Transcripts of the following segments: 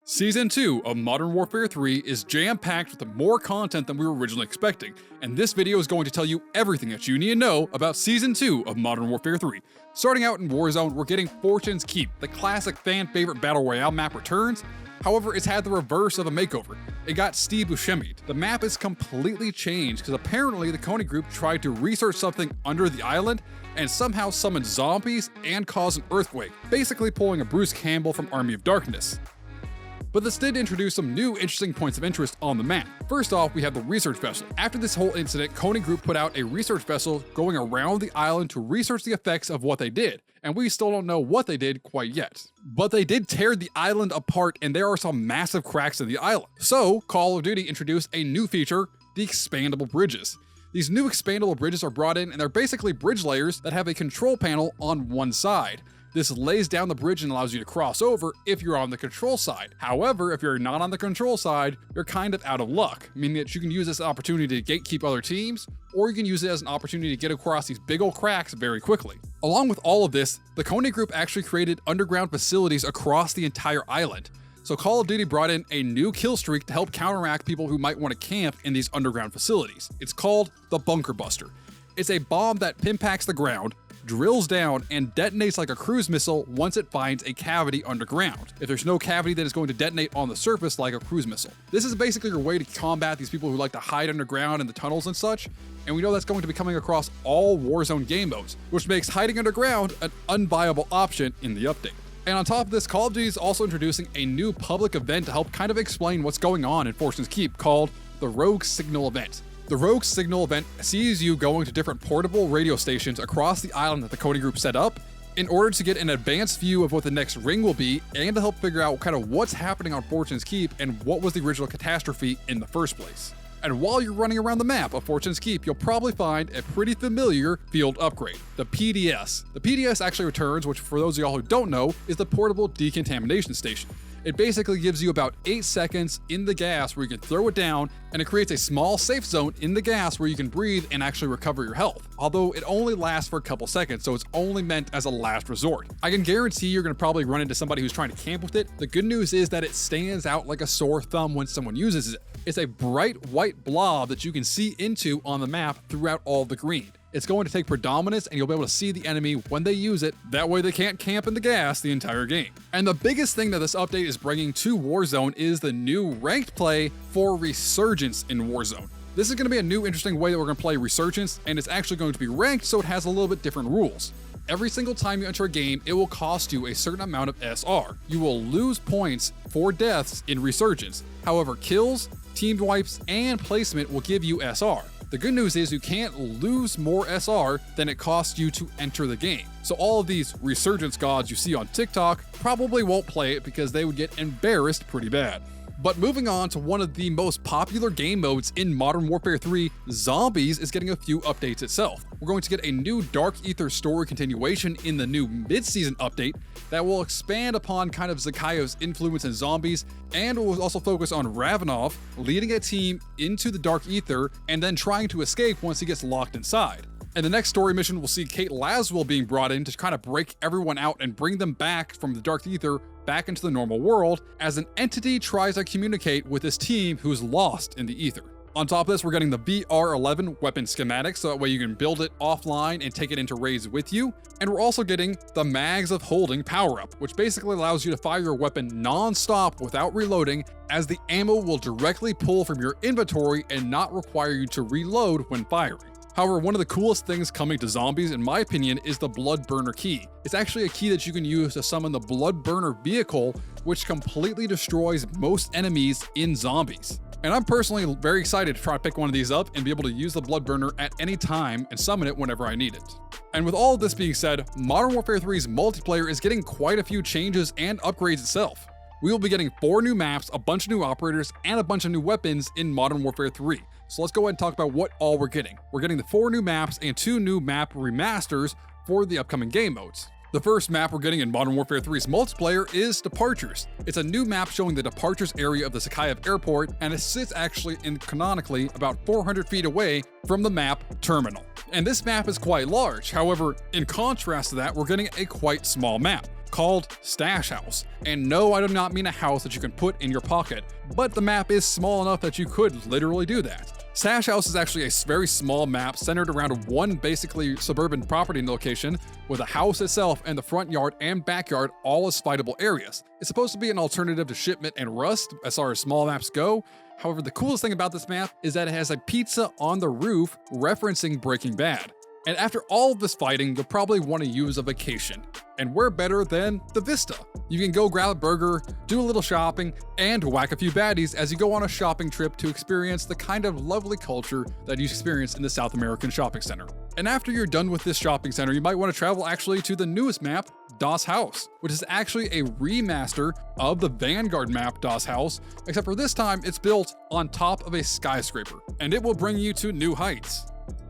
Season 2 of Modern Warfare 3 is jam-packed with more content than we were originally expecting, and this video is going to tell you everything that you need to know about Season 2 of Modern Warfare 3. Starting out in Warzone, we're getting Fortune's Keep, the classic fan-favorite Battle Royale map returns. However, it's had the reverse of a makeover. It got Steve Buscemi'd. The map is completely changed because apparently the Kony group tried to research something under the island and somehow summoned zombies and caused an earthquake, basically pulling a Bruce Campbell from Army of Darkness. But this did introduce some new interesting points of interest on the map. First off, we have the research vessel. After this whole incident, Kony Group put out a research vessel going around the island to research the effects of what they did, and we still don't know what they did quite yet. But they did tear the island apart, and there are some massive cracks in the island. So, Call of Duty introduced a new feature, the expandable bridges. These new expandable bridges are brought in, and they're basically bridge layers that have a control panel on one side. This lays down the bridge and allows you to cross over if you're on the control side. However, if you're not on the control side, you're kind of out of luck, meaning that you can use this opportunity to gatekeep other teams, or you can use it as an opportunity to get across these big old cracks very quickly. Along with all of this, the Kony Group actually created underground facilities across the entire island. So Call of Duty brought in a new kill streak to help counteract people who might want to camp in these underground facilities. It's called the Bunker Buster. It's a bomb that impacts the ground, drills down, and detonates like a cruise missile once it finds a cavity underground. If there's no cavity, then it's going to detonate on the surface like a cruise missile. This is basically your way to combat these people who like to hide underground in the tunnels and such, and we know that's going to be coming across all Warzone game modes, which makes hiding underground an unviable option in the update. And on top of this, Call of Duty is also introducing a new public event to help kind of explain what's going on in Fortune's Keep called the Rogue Signal Event. The Rogue Signal event sees you going to different portable radio stations across the island that the Kony Group set up in order to get an advanced view of what the next ring will be and to help figure out kind of what's happening on Fortune's Keep and what was the original catastrophe in the first place. And while you're running around the map of Fortune's Keep, you'll probably find a pretty familiar field upgrade, the PDS. The PDS actually returns, which for those of y'all who don't know, is the portable decontamination station. It basically gives you about 8 seconds in the gas where you can throw it down, and it creates a small safe zone in the gas where you can breathe and actually recover your health. Although it only lasts for a couple seconds, so it's only meant as a last resort. I can guarantee you're going to probably run into somebody who's trying to camp with it. The good news is that it stands out like a sore thumb when someone uses it. It's a bright white blob that you can see into on the map throughout all the green. It's going to take predominance and you'll be able to see the enemy when they use it. That way they can't camp in the gas the entire game. And the biggest thing that this update is bringing to Warzone is the new ranked play for Resurgence in Warzone. This is going to be a new interesting way that we're going to play Resurgence, and it's actually going to be ranked, so it has a little bit different rules. Every single time you enter a game, it will cost you a certain amount of SR. You will lose points for deaths in Resurgence. However, kills, team wipes, and placement will give you SR. The good news is you can't lose more SR than it costs you to enter the game. So all of these Resurgence gods you see on TikTok probably won't play it because they would get embarrassed pretty bad. But moving on to one of the most popular game modes in Modern Warfare 3, Zombies is getting a few updates itself. We're going to get a new Dark Ether story continuation in the new mid-season update that will expand upon kind of Zakhayo's influence in Zombies, and will also focus on Ravenov leading a team into the Dark Ether and then trying to escape once he gets locked inside. And the next story mission will see Kate Laswell being brought in to kind of break everyone out and bring them back from the Dark Ether back into the normal world as an entity tries to communicate with this team who's lost in the ether. On top of this, we're getting the VR11 weapon schematic, so that way you can build it offline and take it into raids with you. And we're also getting the Mags of Holding power-up, which basically allows you to fire your weapon non-stop without reloading, as the ammo will directly pull from your inventory and not require you to reload when firing. However, one of the coolest things coming to Zombies, in my opinion, is the Blood Burner key. It's actually a key that you can use to summon the Blood Burner vehicle, which completely destroys most enemies in Zombies. And I'm personally very excited to try to pick one of these up and be able to use the Blood Burner at any time and summon it whenever I need it. And with all of this being said, Modern Warfare 3's multiplayer is getting quite a few changes and upgrades itself. We will be getting 4 new maps, a bunch of new operators, and a bunch of new weapons in Modern Warfare 3. So let's go ahead and talk about what all we're getting. We're getting the 4 new maps and 2 new map remasters for the upcoming game modes. The first map we're getting in Modern Warfare 3's multiplayer is Departures. It's a new map showing the departures area of the Zakhaev airport, and it sits actually canonically about 400 feet away from the map Terminal. And this map is quite large. However, in contrast to that, we're getting a quite small map. called Stash House. And no, I do not mean a house that you can put in your pocket, but the map is small enough that you could literally do that. Stash House is actually a very small map centered around one basically suburban property location with a house itself and the front yard and backyard all as fightable areas. It's supposed to be an alternative to Shipment and Rust as far as small maps go. However, the coolest thing about this map is that it has a pizza on the roof referencing Breaking Bad. And after all of this fighting, you'll probably want to use a vacation. And where better than the Vista? You can go grab a burger, do a little shopping, and whack a few baddies as you go on a shopping trip to experience the kind of lovely culture that you experience in the South American shopping center. And after you're done with this shopping center, you might want to travel actually to the newest map, Das Haus, which is actually a remaster of the Vanguard map Das Haus, except for this time it's built on top of a skyscraper, and it will bring you to new heights.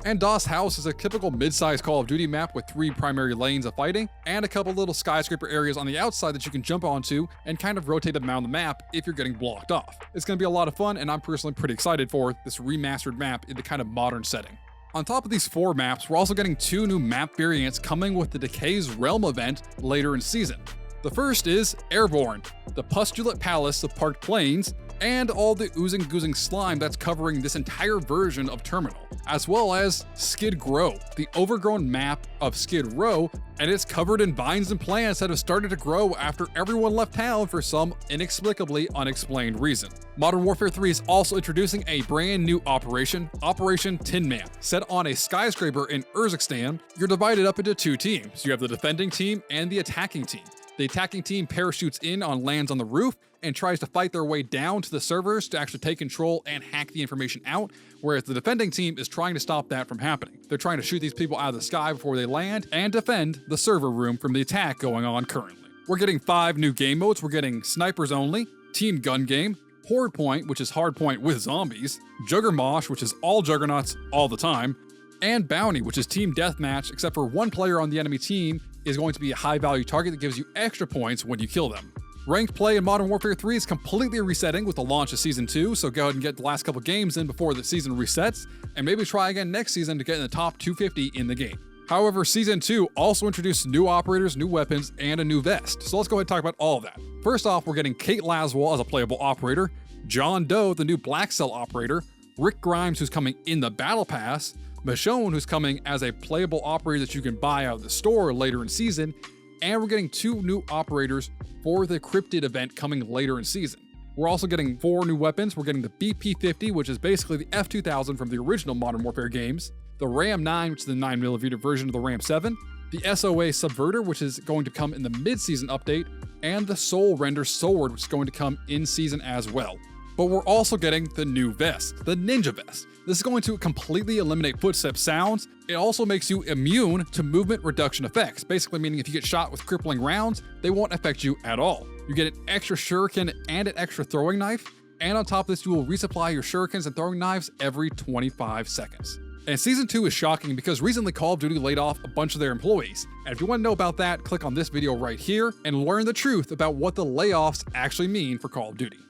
And Das Haus is a typical mid-sized Call of Duty map with 3 primary lanes of fighting and a couple little skyscraper areas on the outside that you can jump onto and kind of rotate around the map if you're getting blocked off. It's going to be a lot of fun, and I'm personally pretty excited for this remastered map in the kind of modern setting. On top of these 4 maps, we're also getting 2 new map variants coming with the Decay's Realm event later in season. The first is Airborne, the Pustulate Palace of Parked Plains, and all the oozing goozing slime that's covering this entire version of Terminal, as well as Skid Row, the overgrown map of Skid Row, and it's covered in vines and plants that have started to grow after everyone left town for some inexplicably unexplained reason. Modern Warfare 3 is also introducing a brand new operation, Operation Tin Man. Set on a skyscraper in Urzikstan, you're divided up into 2 teams. You have the defending team and the attacking team. The attacking team parachutes in on lands on the roof and tries to fight their way down to the servers to actually take control and hack the information out, whereas the defending team is trying to stop that from happening. They're trying to shoot these people out of the sky before they land and defend the server room from the attack going on currently. We're getting 5 new game modes. We're getting Snipers Only, Team Gun Game, Horde Point, which is hardpoint with zombies, Juggermosh, which is all juggernauts all the time, and Bounty, which is team deathmatch, except for one player on the enemy team is going to be a high-value target that gives you extra points when you kill them. Ranked play in Modern Warfare 3 is completely resetting with the launch of Season 2, so go ahead and get the last couple games in before the season resets, and maybe try again next season to get in the top 250 in the game. However, Season 2 also introduced new operators, new weapons, and a new vest, so let's go ahead and talk about all of that. First off, we're getting Kate Laswell as a playable operator, John Doe, the new Black Cell operator, Rick Grimes, who's coming in the Battle Pass, Michonne, who's coming as a playable operator that you can buy out of the store later in season, and we're getting 2 new operators for the Cryptid event coming later in season. We're also getting 4 new weapons. We're getting the BP-50, which is basically the F-2000 from the original Modern Warfare games, the Ram-9, which is the 9mm version of the Ram-7, the SOA Subverter, which is going to come in the mid-season update, and the Soul Render Sword, which is going to come in season as well. But we're also getting the new vest, the Ninja Vest. This is going to completely eliminate footstep sounds. It also makes you immune to movement reduction effects, basically meaning if you get shot with crippling rounds, they won't affect you at all. You get an extra shuriken and an extra throwing knife, and on top of this, you will resupply your shurikens and throwing knives every 25 seconds. And Season 2 is shocking because recently Call of Duty laid off a bunch of their employees. And if you want to know about that, click on this video right here and learn the truth about what the layoffs actually mean for Call of Duty.